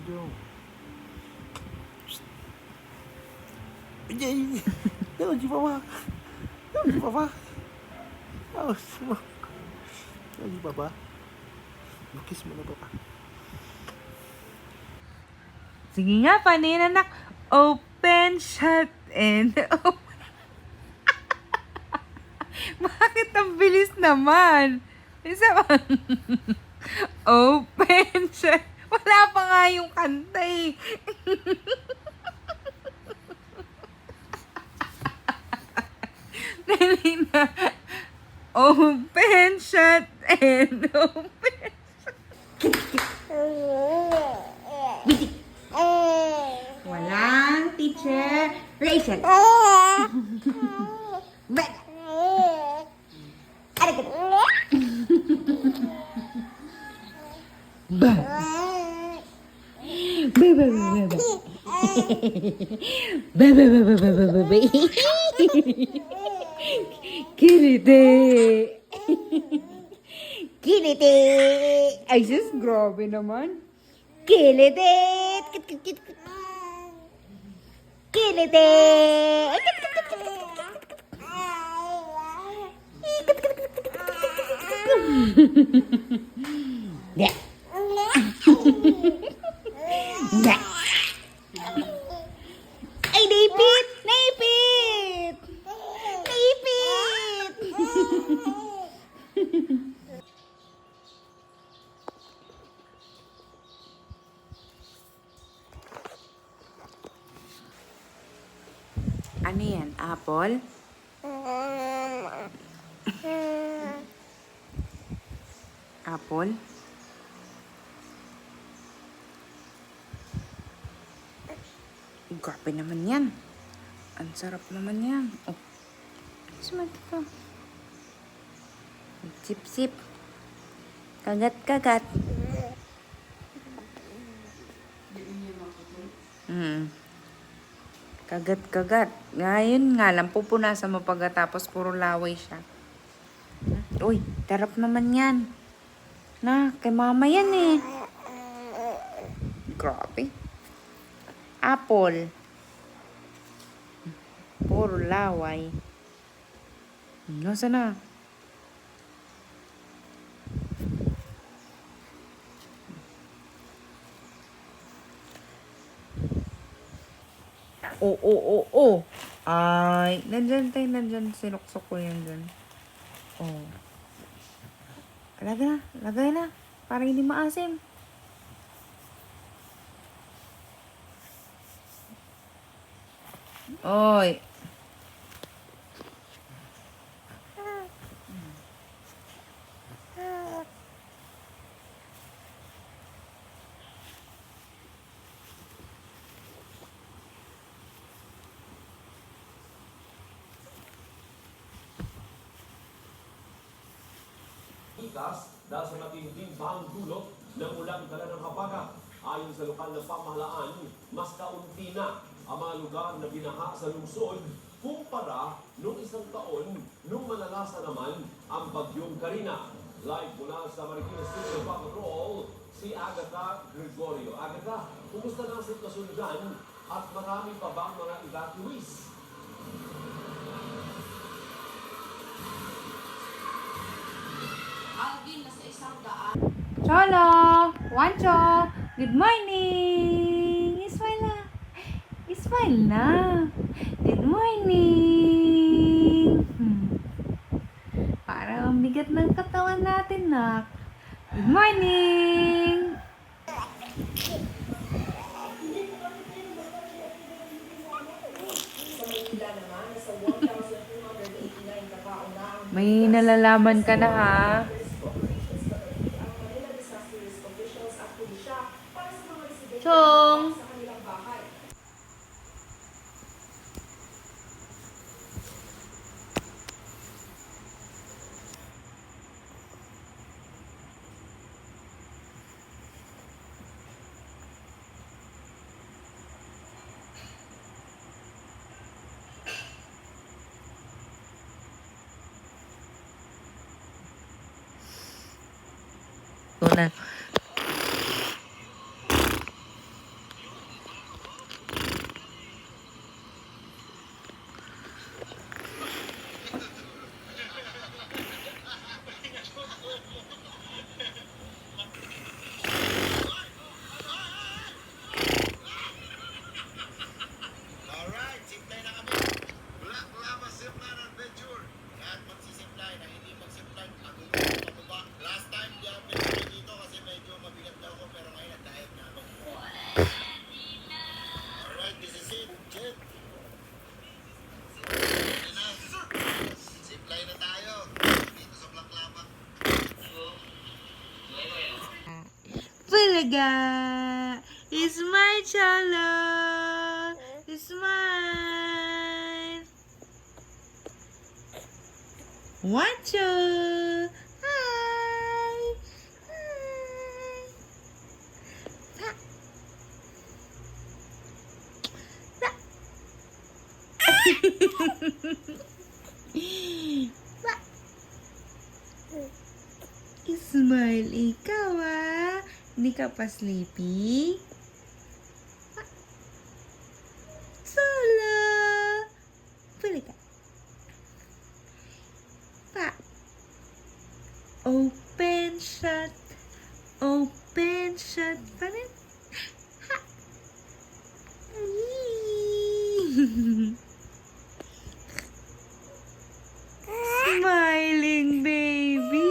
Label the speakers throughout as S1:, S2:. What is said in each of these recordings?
S1: Yo. Yay! Jangan ji papa. Jangan ji papa. Oh, semua. Jangan ji papa. Lukis mo na papa.
S2: Sige nga, panin anak. Open, shut, and open. Bakit ang bilis naman? Isa pa. Open, shut. Wala pa nga yung kanta eh. Dali na. Open, shut, and open. Walang teacher. Rachel. Back. Ba. Ba ba ba ba ba. Ba ba ba ba ba ba ba ba. Kilite. Kilite. Ay, sus, grabe naman. Kilite. Kilite. Yeah. Yeah. Ay, naipit! Naipit! Naipit! Ano yan? Apple? Apple? Grabe naman yan. Ang sarap naman yan. Oh. Smart ka. Sip-sip. Kagat-kagat. Kagat-kagat. Ngayon nga lang, pupunasan mo pagkatapos puro laway siya. Uy, tarap naman yan. Na, kay mama yan eh. Grabe. Apple. Puro laway. Nasaan na? Oo. Ay, nandyan tayo, nandyan. Sinuksok ko yan dyan. Oh. Lagay na. Para hindi maasim. Oy.
S3: Itas dahil sa matinding bahang dulot ng ulang dala ng habagat. Ayon sa lokal na pamahalaan, mas kaunti na ang mga lugar na binaha sa lungsod kumpara noong isang taon nung malalasa naman ang bagyong Karina. Live mula sa Marikina City Patrol, si Agatha Gregorio. Agatha, kumusta na ang sitwasyon dyan at marami pa bang mga evacuees?
S2: Cholo! Wancho! Good morning! Ismail na! Ismail na! Good morning! Parang ang bigat ng katawan natin, nak. Good morning! May nalalaman ka na, ha? Chong! Na. talaga. Smile, Cholo. Smile. Wancho. Hi. Hi. Pa. Pa. Pa. Smile, ikaw ah. Hindi ka pa sleepy? Solo. Pwede ka. Pa. Open, shut. Open, shut. Pa rin. Ha. Smiling baby.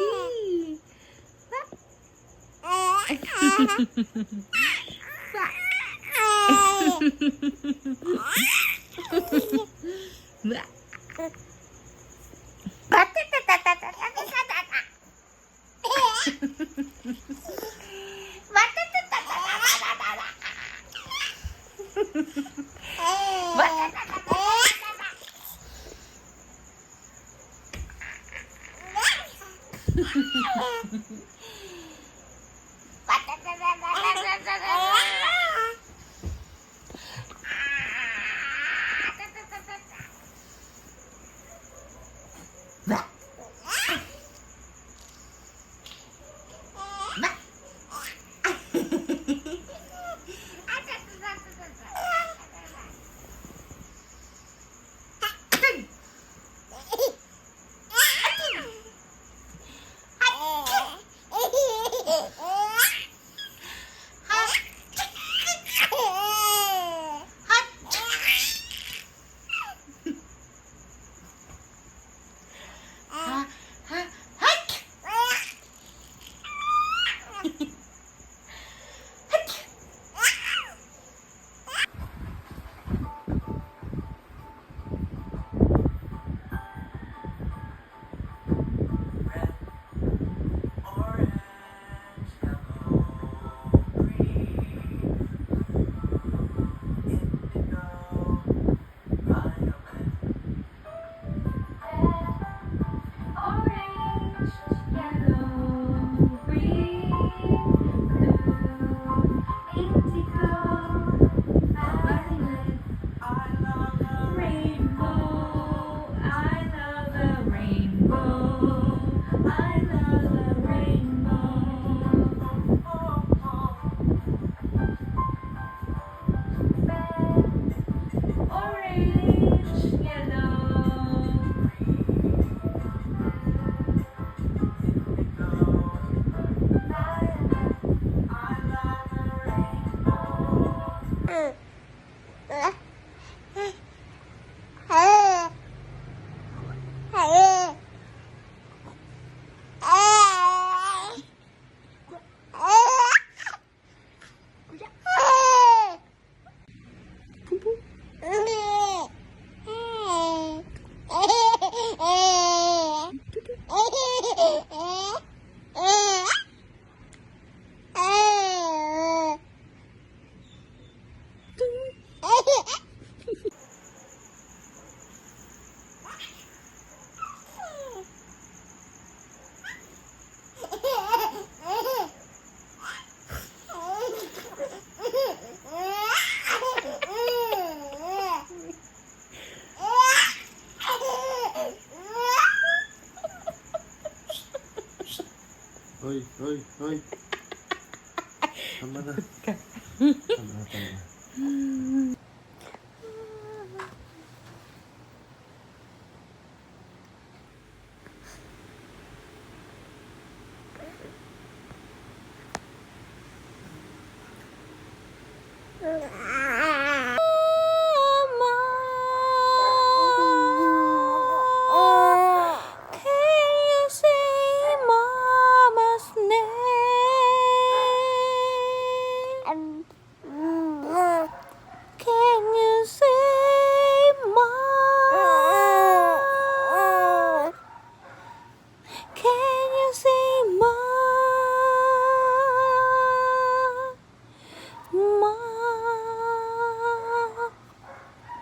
S1: Hoy, hoy, hoy. Tama na. Tama na, tama na.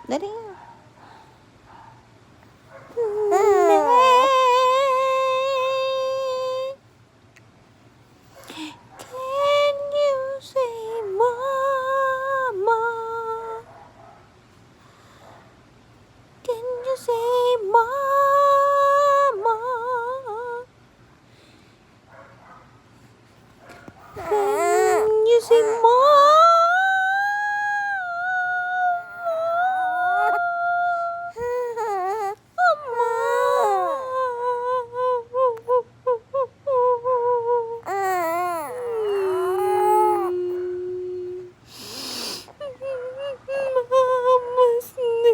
S2: Dali. Can you say mama? Can you say mama? Can you say Mama's name.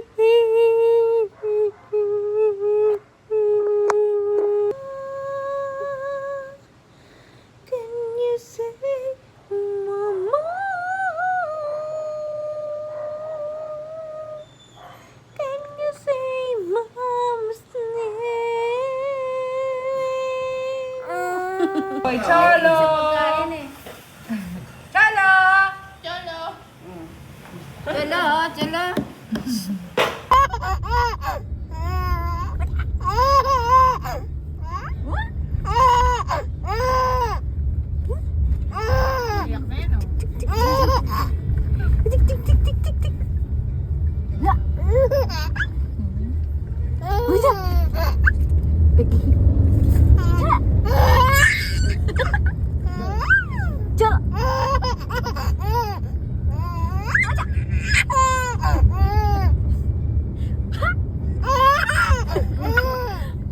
S2: Can you say mama? Can you say mom's name? Hoy, Cholo! Cholo! Cholo, cholo.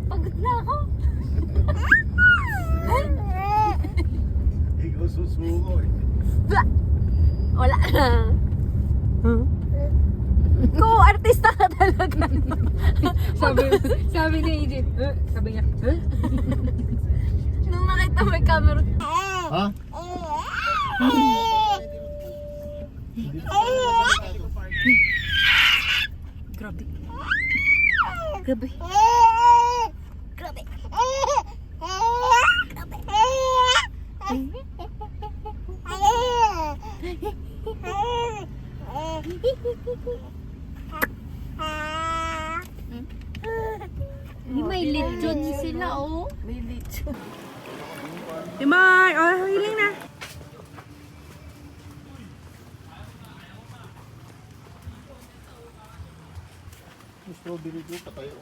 S2: Pagod na ako.
S1: Ikaw susuko eh.
S2: Wala na. Ko, artista ka talaga.
S4: Sabi ni Egypt, sabi niya,
S2: Nung nakita may camera.
S1: Ha?
S2: Grabe. Grabe. Grabe.
S4: may lechon sila, oh.
S2: May lechon.
S4: Timay, oh, hiling na.
S1: Strawberry ko pa tayo.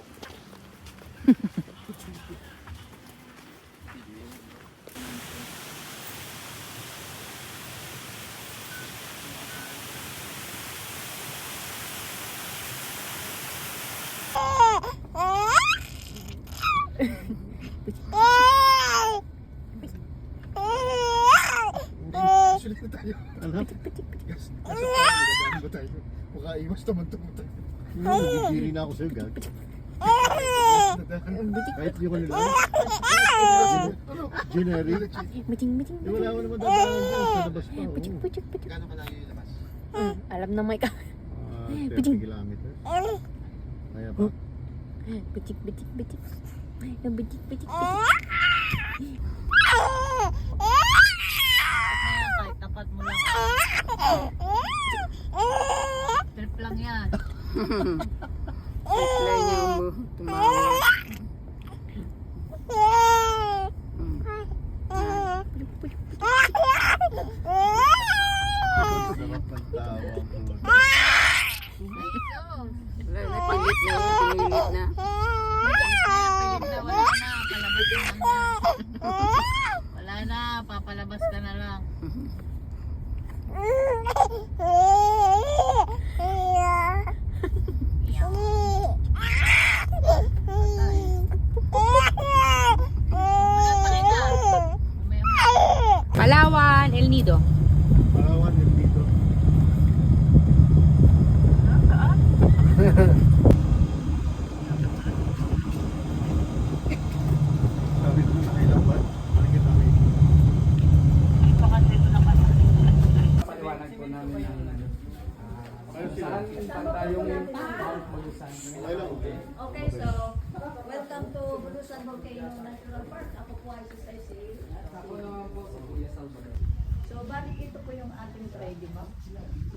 S1: Sulit na tayo. Anak. Nasa pagkakadaan ba tayo? Makaiwas naman ito mo tayo. Nagigiri na ako sa'yo, gag. Kahit di ko nila. Generic. Di wala ko naman dadaan dyan sa labas pa. Gano'n malayo yung labas?
S2: Alam na may ka.
S1: 30 kilometers. Kaya pa.
S2: Bitik, bitik, bitik. Bitik, bitik, bitik.
S4: Kahit tapat mo lang. Trip lang yan.
S2: Wala niya mo tumawa.
S1: Sarap ng tawa ko.
S2: Wala na, pilit na. Pinilit na.
S4: Wala na, papalabas ka na lang.
S2: Palawan, El Nido.
S1: Parawan yung dito. Sabi ko sa kailang ba? Bakit kami?
S5: Paliwanag po namin ang saan tayong mag-usan.
S6: Okay, so welcome to Bulusan Volcano Natural Park. Ako po ay si Cecil.
S5: Ako naman po sa Kuya Salvador.
S6: So So, bali ito po yung ating try, di ba?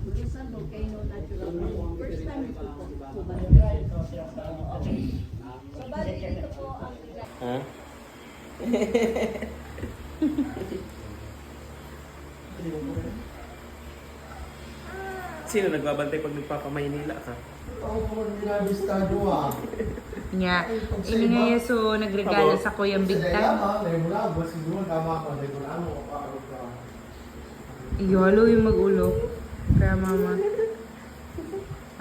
S6: Bulusan Volcano Natural Water. First time ito po. Okay. So, bali ito po ang
S1: Ha? Sino nagbabantay pag nagpapamaynila ka?
S5: Ako po nilabista nyo ah.
S2: Nya, ini nga yeso nagregalo sa kuyang big time. Iyolo yung magulo. Kaya mama.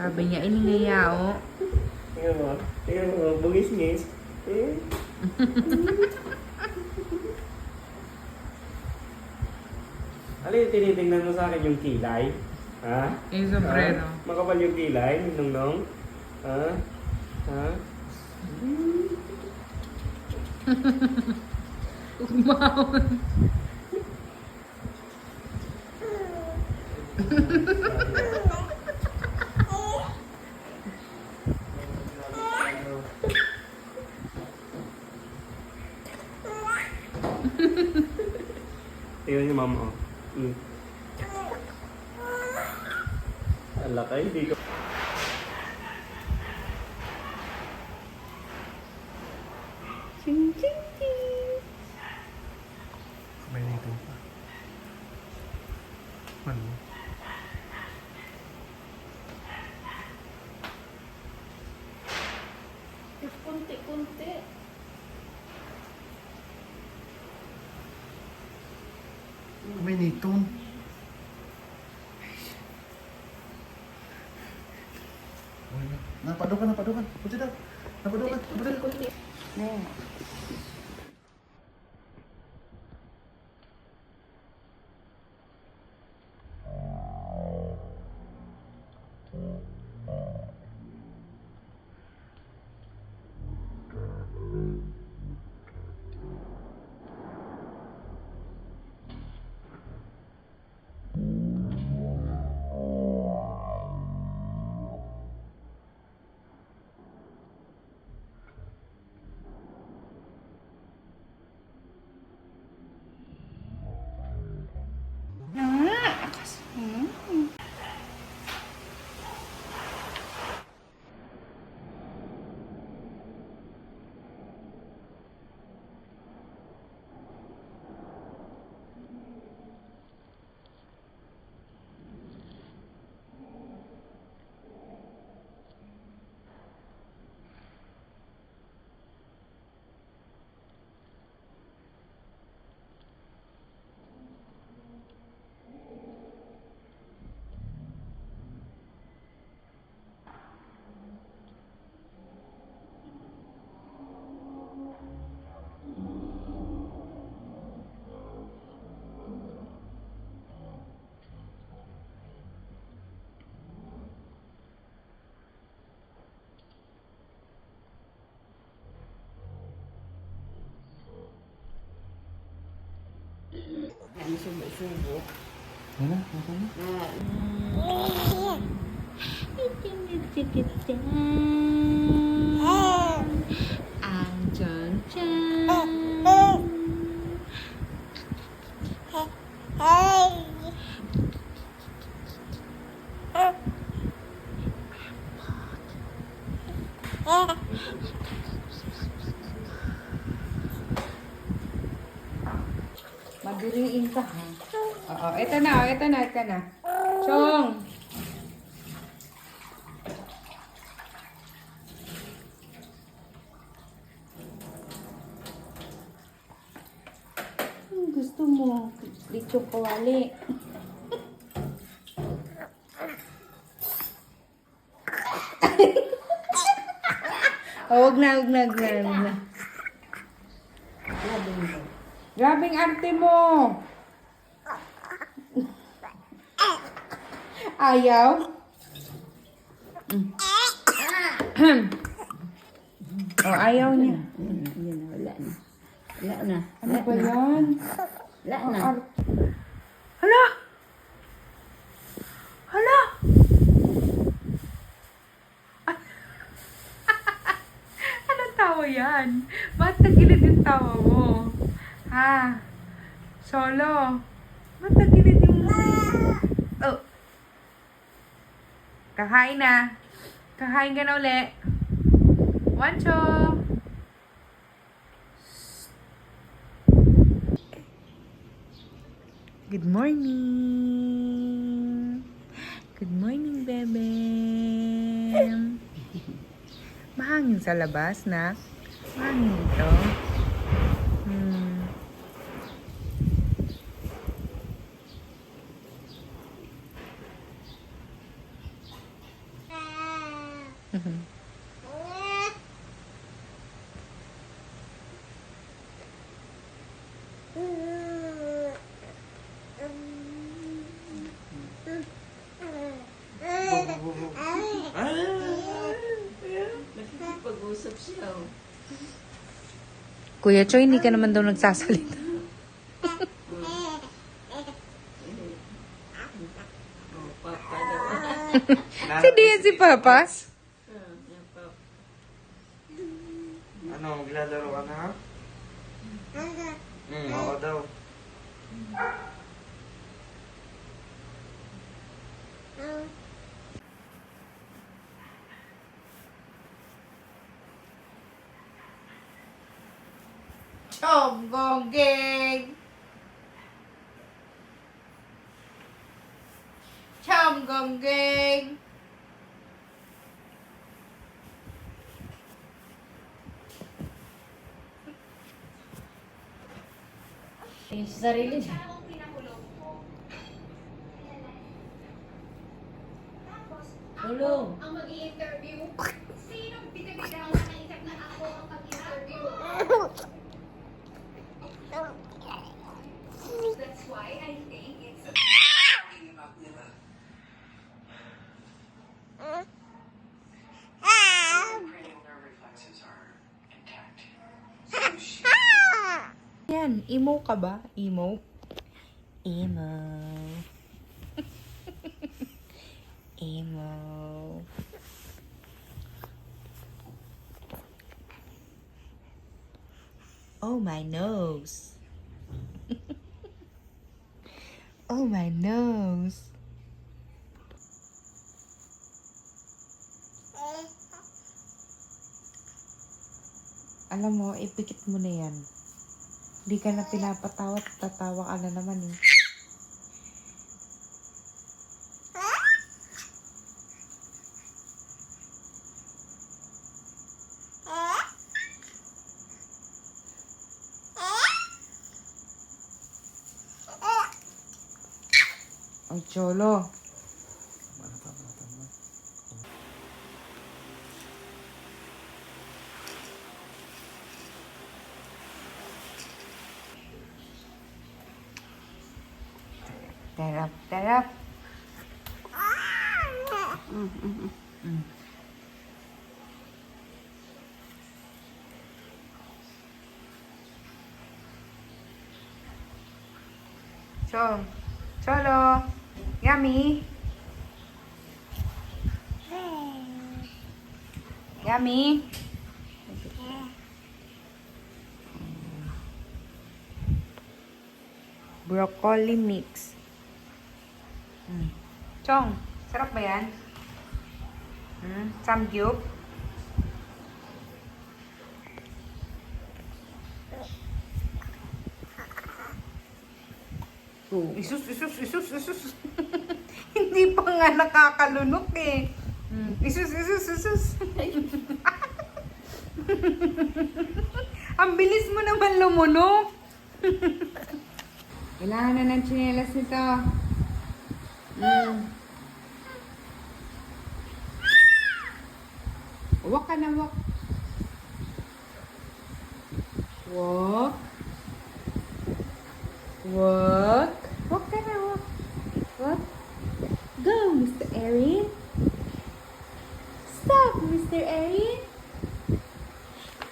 S2: Sabi niya, ini nga yao.
S1: Tingnan mo, bugis-ngis. Ano yung tinitingnan mo sa akin yung kilay? Ha?
S2: Yung sombrero.
S1: Ha? Makapal yung kilay, nung-nung? Ha? Ha?
S2: Umahon.
S1: Tingnan niyo mama, oh. Ala ka, hindi ko...
S2: Ching, ching, ching.
S1: May nito pa. Ano?
S6: kunti-kunti.
S5: May niton. Napadukan. Punti daw. Napadukan.
S2: Nih.
S6: Yan, subo-subo.
S5: Ano? Ano?
S2: Ang chan-chan. Maduriin ka ha. Oo, ito na. Chong! Gusto mo? Dito kawali. Wag na. Grabing arte mo. Ayaw? Oh, ayaw niya.
S6: Yan na, wala na. Wala na.
S2: Ano ba yan?
S6: Wala
S2: Oh,
S6: na.
S2: Hala! Hala! Anong tawa yan? Ba't tagilid yung tawa mo? Ha? Solo? Ba't tagilid Oh. Kakain na. Kakain ka na uli. Wancho. Good morning. Good morning, bebe. Mahangin sa labas, na. Mahangin ito.
S6: Pag-usap siya.
S2: Kuya Choy, hindi ka naman daw nagsasalita.
S6: Papa daw.
S2: Si Dian, si Papa.
S5: Ano, maglalaro ka na ha? Ako daw.
S2: Chom gonggeng. Chom gonggeng.
S6: Yung sarili niya. Tulong.
S7: Ang mag-i-interview. Sinong biglang nakaisip na ako ang mag-interview? That's why I think it's...
S2: Yan, emo ka ba? Emo? Emo. Emo. Oh, my nose. Oh, my nose. Alam mo, ipikit mo na yan. Hindi ka na pinapatawa at tatawa ka na naman eh. Ay, Cholo. Tarap, tarap. Cholo. Yummy. Yummy. Broccoli mix. Chong, sarap ba yan? Samgyup. Isus. Hindi pa nga nakakalunok eh. Isus. Ang bilis mo naman lumunok. Kailangan na ng tsinelas nito. Walk ka na, walk. Walk. Walk. Walk ka na, walk. Walk. Go, Mr. Erin. Stop, Mr. Erin.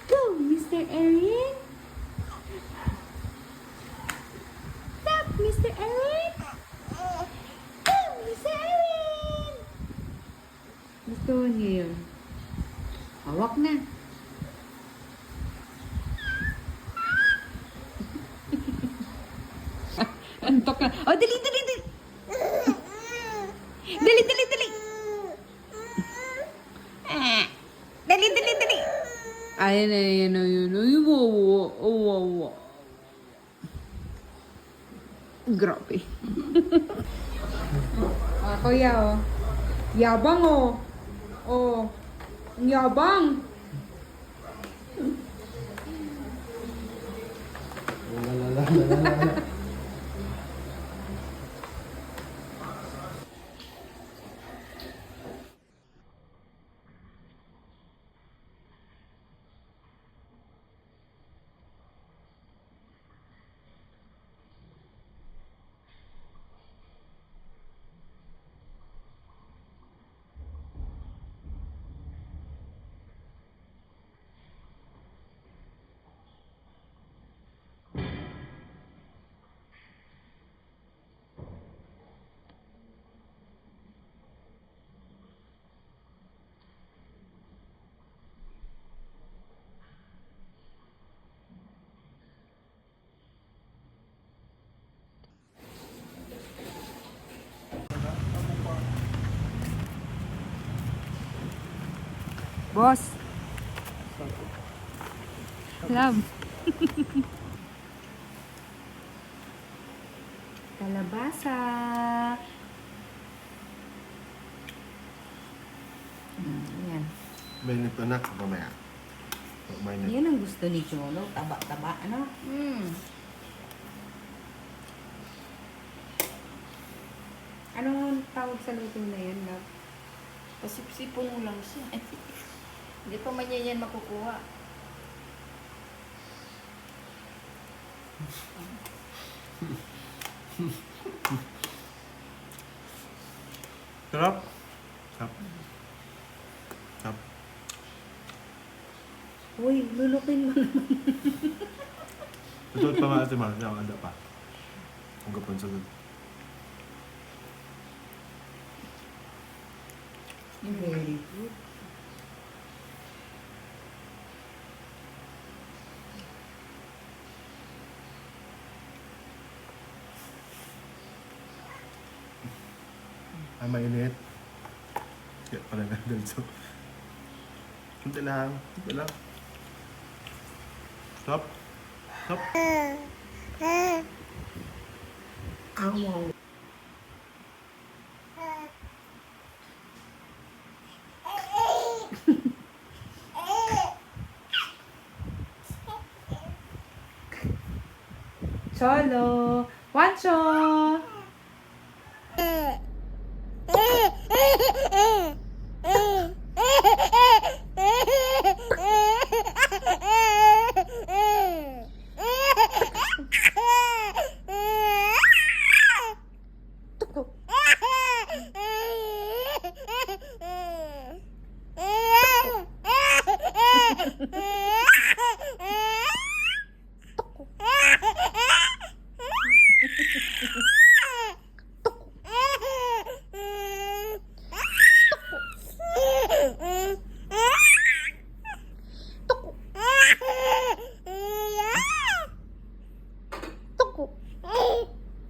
S2: Go, Mr. Erin. Stop, Mr. Erin. Go, Mr. Erin. Gusto niyo yun? Hawak na. Antok na. Oh, dali. Dali, dali, dali. Dali, dali, dali. Ayun, ayun, ayun, ayun. Wow. Grabe. Kuya, oh. Yabang, oh. Oh. Ang yabang. Boss. Love. Kalabasa. Yan.
S1: May nito na, mamaya. May nito.
S2: Yan ang gusto ni Cholo. Taba-taba, ano? Anong tawag sa luto na yan, love?
S6: Pasipsipon mo lang siya. Hindi pa man yan makukuha.
S1: Sarap. Sarap. Sarap.
S2: Uy, lulukin mo naman.
S1: Susod pa mga ate Mar. Ada pa. Ang kapon susod.
S2: Very good.
S1: Mainit. Kaya pala na ganito. Kunti lang. Kunti lang. Stop. Stop. Ow.
S2: Cholo. Wancho.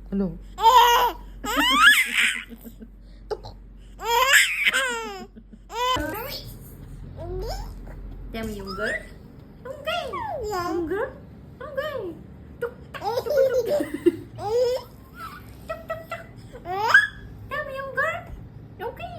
S2: Ano?
S6: Tell me yung girl.
S2: Okay. Girl? Okay.
S6: Tell me yung girl. Okay.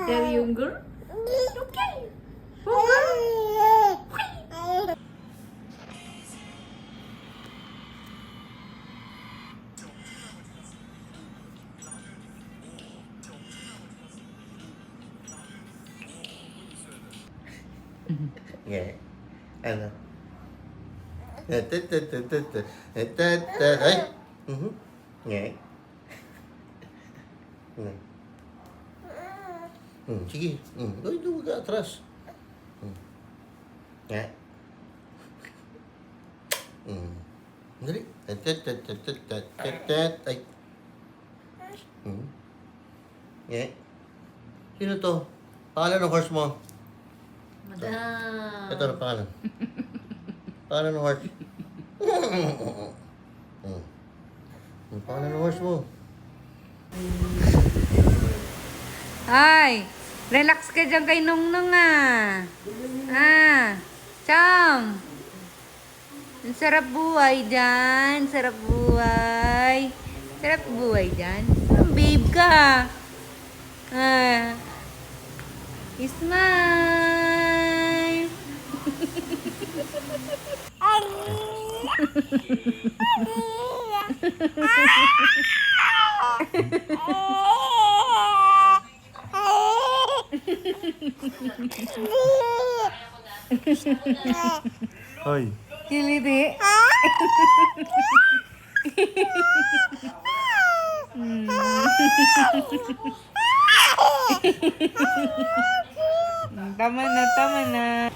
S6: Tell me yung girl. Okay.
S1: Yeah. Ano? Ay. Yeah. Sige. Uy, doon ka atras. Yeah. Dali. Ay. Yeah. Sino to? Pangalan ng horse mo?
S4: Madam.
S1: Ito na pangalan. Pangalan ng horse. Ang pangalan ng horse mo.
S2: Ay, relax ka dyan kay Nongnong ah. Chong. Ang sarap buhay dyan. Sarap buhay. Sarap buhay dyan. Ang babe ka. Smile.
S1: Hoy.
S2: Kiliti. Tama na, tama na.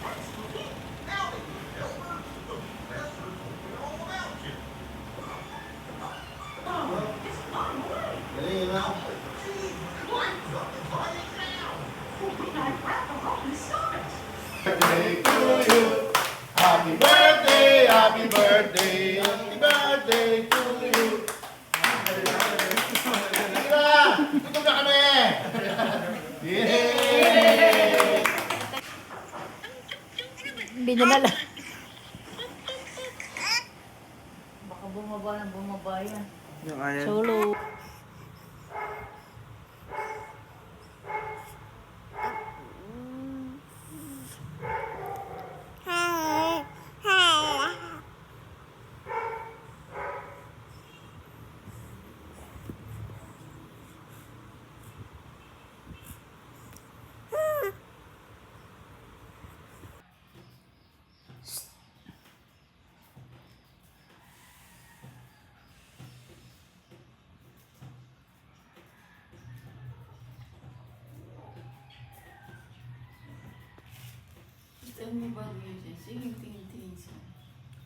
S1: Happy birthday, happy birthday, happy birthday to you. Tira, tutok na kami. Yay!
S4: Binalala. Baka bumaba ng bumaba yan.
S5: Yung ayan.
S4: Solo.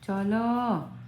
S2: Cholo.